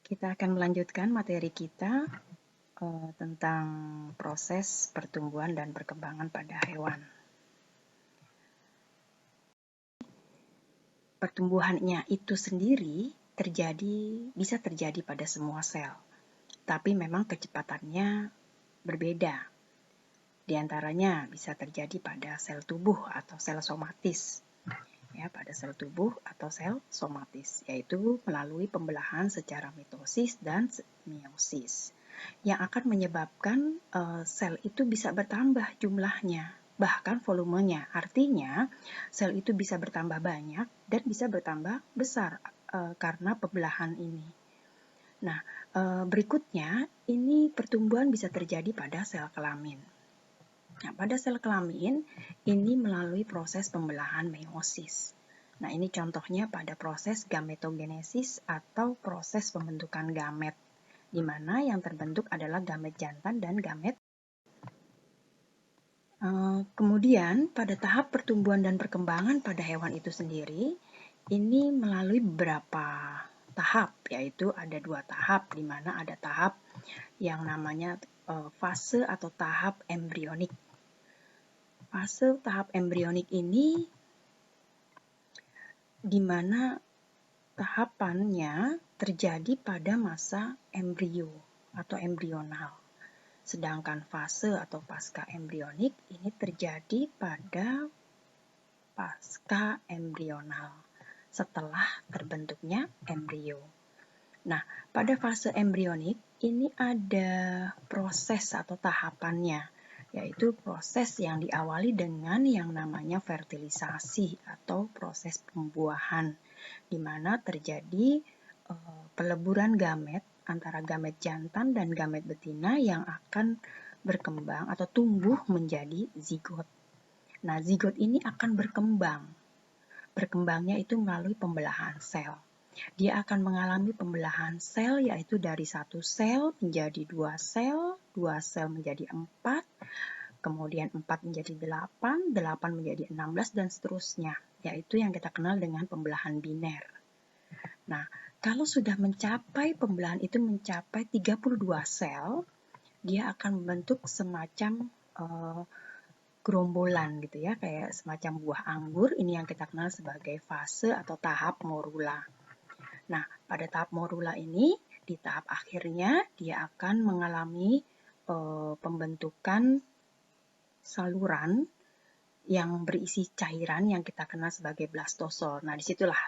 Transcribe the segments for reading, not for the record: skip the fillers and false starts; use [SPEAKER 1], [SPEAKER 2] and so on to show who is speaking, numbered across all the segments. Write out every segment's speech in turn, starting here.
[SPEAKER 1] Kita akan melanjutkan materi kita tentang proses pertumbuhan dan perkembangan pada hewan. Pertumbuhannya itu sendiri bisa terjadi pada semua sel, tapi memang kecepatannya berbeda. Di antaranya bisa terjadi pada sel tubuh atau sel somatis. Pada sel tubuh atau sel somatis, yaitu melalui pembelahan secara mitosis dan meiosis, yang akan menyebabkan sel itu bisa bertambah jumlahnya, bahkan volumenya. Artinya, sel itu bisa bertambah banyak dan bisa bertambah besar karena pembelahan ini. Nah, berikutnya, ini pertumbuhan bisa terjadi pada sel kelamin. Nah, pada sel kelamin, ini melalui proses pembelahan meiosis. Nah, ini contohnya pada proses gametogenesis atau proses pembentukan gamet, di mana yang terbentuk adalah gamet jantan dan gamet. Kemudian, pada tahap pertumbuhan dan perkembangan pada hewan itu sendiri, ini melalui beberapa tahap, yaitu ada 2 tahap, di mana ada tahap yang namanya fase atau tahap embrionik. Fase tahap embrionik ini di mana tahapannya terjadi pada masa embrio atau embrional. Sedangkan fase atau pasca embrionik ini terjadi pada pasca embrional setelah terbentuknya embrio. Nah, pada fase embrionik ini ada proses atau tahapannya, yaitu proses yang diawali dengan yang namanya fertilisasi atau proses pembuahan, di mana terjadi peleburan gamet antara gamet jantan dan gamet betina yang akan berkembang atau tumbuh menjadi zigot. Nah, zigot ini akan berkembang. Berkembangnya itu melalui pembelahan sel. Dia akan mengalami pembelahan sel, yaitu dari 1 sel menjadi 2 sel menjadi 4, kemudian 4 menjadi 8, 8 menjadi 16, dan seterusnya, yaitu yang kita kenal dengan pembelahan biner. Nah, kalau sudah mencapai pembelahan itu mencapai 32 sel, dia akan membentuk semacam gerombolan gitu ya, kayak semacam buah anggur. Ini yang kita kenal sebagai fase atau tahap morula. Nah, pada tahap morula ini, di tahap akhirnya dia akan mengalami pembentukan saluran yang berisi cairan yang kita kenal sebagai blastosol. Nah, disitulah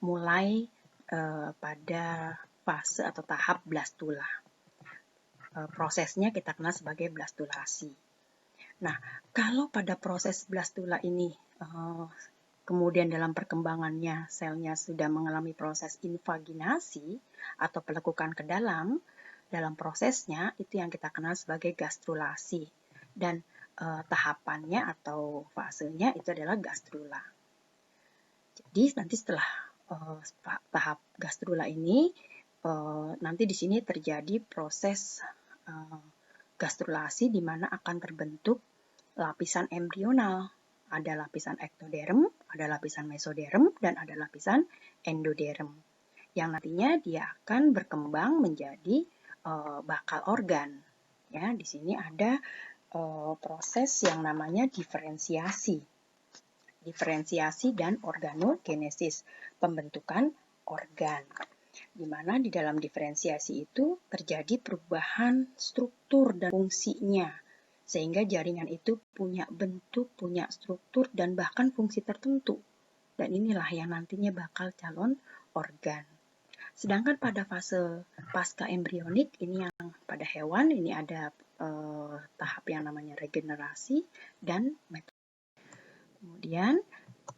[SPEAKER 1] mulai pada fase atau tahap blastula. Prosesnya kita kenal sebagai blastulasi. Nah, kalau pada proses blastula ini kemudian dalam perkembangannya selnya sudah mengalami proses invaginasi atau pelekukan ke dalam prosesnya itu yang kita kenal sebagai gastrulasi, dan tahapannya atau fasenya itu adalah gastrula. Jadi nanti setelah tahap gastrula ini nanti di sini terjadi proses gastrulasi di mana akan terbentuk lapisan embrional. Ada lapisan ektoderm, ada lapisan mesoderm, dan ada lapisan endoderm. Yang nantinya dia akan berkembang menjadi bakal organ. Ya, di sini ada proses yang namanya diferensiasi. Diferensiasi dan organogenesis, pembentukan organ. Di mana di dalam diferensiasi itu terjadi perubahan struktur dan fungsinya, sehingga jaringan itu punya bentuk, punya struktur, dan bahkan fungsi tertentu. Dan inilah yang nantinya bakal calon organ. Sedangkan pada fase pasca embrionik, ini yang pada hewan, ini ada tahap yang namanya regenerasi dan mitosis. Kemudian,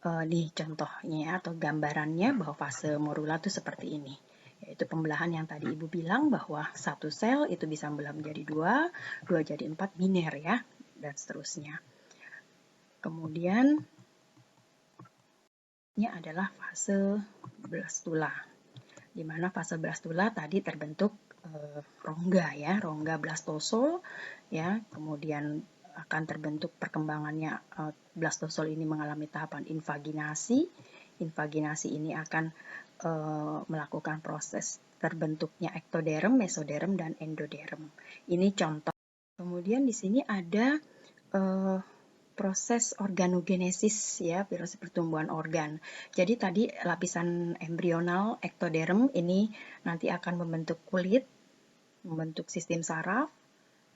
[SPEAKER 1] nih contohnya atau gambarannya bahwa fase morula itu seperti ini. Yaitu pembelahan yang tadi Ibu bilang bahwa 1 sel itu bisa membelah menjadi 2, 2 jadi 4, biner ya, dan seterusnya. Kemudian ini adalah fase blastula, di mana fase blastula tadi terbentuk rongga ya, rongga blastosol ya, kemudian akan terbentuk perkembangannya blastosol ini mengalami tahapan invaginasi. Invaginasi ini akan melakukan proses terbentuknya ektoderm, mesoderm, dan endoderm. Ini contoh. Kemudian di sini ada proses organogenesis ya, proses pertumbuhan organ. Jadi tadi lapisan embrional ektoderm ini nanti akan membentuk kulit, membentuk sistem saraf,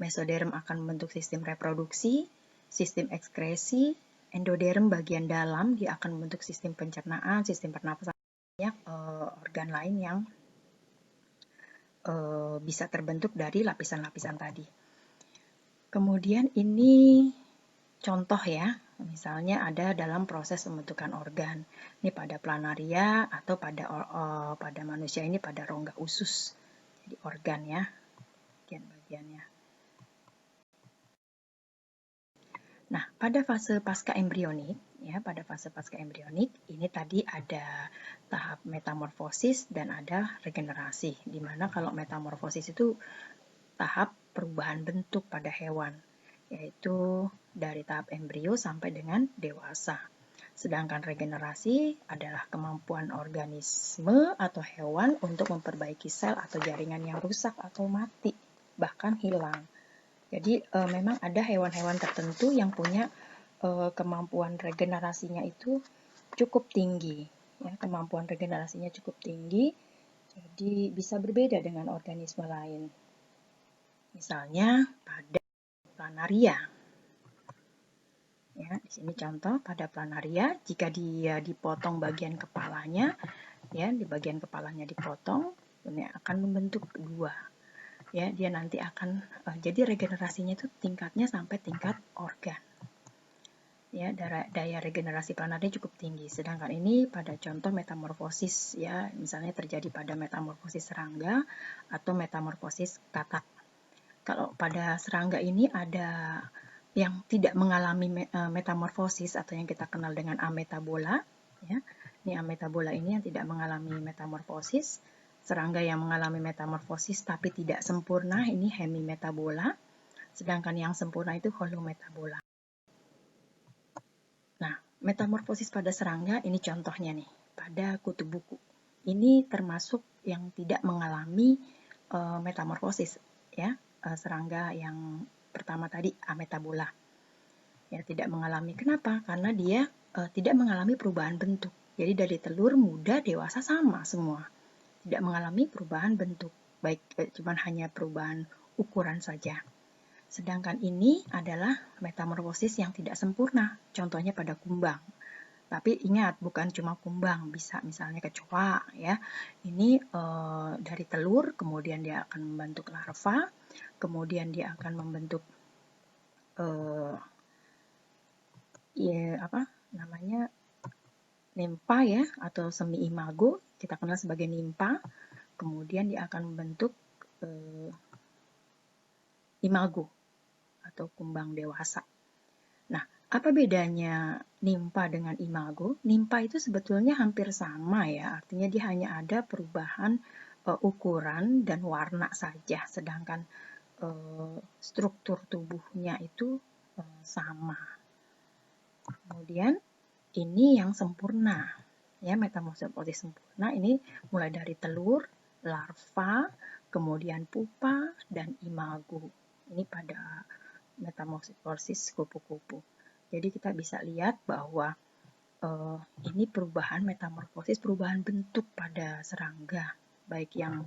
[SPEAKER 1] mesoderm akan membentuk sistem reproduksi, sistem ekskresi, endoderm bagian dalam dia akan membentuk sistem pencernaan, sistem pernapasan, banyak organ lain yang bisa terbentuk dari lapisan-lapisan tadi. Kemudian ini contoh ya, misalnya ada dalam proses pembentukan organ. Ini pada planaria atau pada manusia ini pada rongga usus. Jadi organ ya, bagian-bagiannya. Nah, pada fase pasca embrionik, ya, pada fase pasca embrionik ini tadi ada tahap metamorfosis dan ada regenerasi. Di mana kalau metamorfosis itu tahap perubahan bentuk pada hewan, yaitu dari tahap embrio sampai dengan dewasa. Sedangkan regenerasi adalah kemampuan organisme atau hewan untuk memperbaiki sel atau jaringan yang rusak atau mati, bahkan hilang. Jadi memang ada hewan-hewan tertentu yang punya kemampuan regenerasinya itu cukup tinggi. Ya, kemampuan regenerasinya cukup tinggi, jadi bisa berbeda dengan organisme lain. Misalnya pada planaria. Ya, di sini contoh pada planaria, jika dia dipotong bagian kepalanya, ya, di bagian kepalanya dipotong, ini akan membentuk dua. Ya, dia nanti akan jadi regenerasinya itu tingkatnya sampai tingkat organ. Ya, daya regenerasi planaria cukup tinggi. Sedangkan ini pada contoh metamorfosis, ya, misalnya terjadi pada metamorfosis serangga atau metamorfosis katak. Kalau pada serangga ini ada yang tidak mengalami metamorfosis atau yang kita kenal dengan ametabola, ya. Ini ametabola ini yang tidak mengalami metamorfosis. Serangga yang mengalami metamorfosis tapi tidak sempurna ini hemimetabola. Sedangkan yang sempurna itu holometabola. Nah, metamorfosis pada serangga ini contohnya nih, pada kutu buku. Ini termasuk yang tidak mengalami metamorfosis, ya. Serangga yang pertama tadi ametabola, ya, tidak mengalami. Kenapa? Karena dia tidak mengalami perubahan bentuk. Jadi dari telur, muda, dewasa sama semua, tidak mengalami perubahan bentuk, baik cuman hanya perubahan ukuran saja. Sedangkan ini adalah metamorfosis yang tidak sempurna, contohnya pada kumbang. Tapi ingat, bukan cuma kumbang, bisa misalnya kecoa, ya. Ini dari telur, kemudian dia akan membentuk larva, kemudian dia akan membentuk nimpa, ya, atau semi imago, kita kenal sebagai nimpa. Kemudian dia akan membentuk imago atau kumbang dewasa. Nah, apa bedanya nimpa dengan imago? Nimpa itu sebetulnya hampir sama, ya, artinya dia hanya ada perubahan ukuran dan warna saja, sedangkan struktur tubuhnya itu sama. Kemudian ini yang sempurna, ya, metamorfosis sempurna ini mulai dari telur, larva, kemudian pupa, dan imago. Ini pada metamorfosis kupu-kupu. Jadi kita bisa lihat bahwa ini perubahan metamorfosis, perubahan bentuk pada serangga, baik yang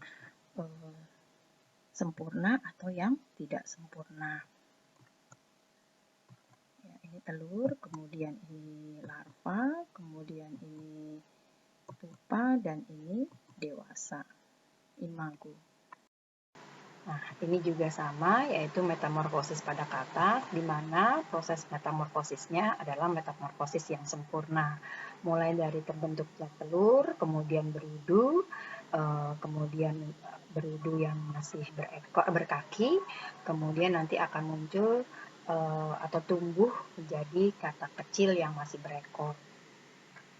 [SPEAKER 1] sempurna atau yang tidak sempurna. Ya, ini telur, kemudian ini larva, kemudian ini pupa, dan ini dewasa, imago. Nah, ini juga sama, yaitu metamorfosis pada katak, di mana proses metamorfosisnya adalah metamorfosis yang sempurna. Mulai dari terbentuknya telur, kemudian berudu, kemudian berudu yang masih berkaki, kemudian nanti akan muncul atau tumbuh menjadi katak kecil yang masih berekor.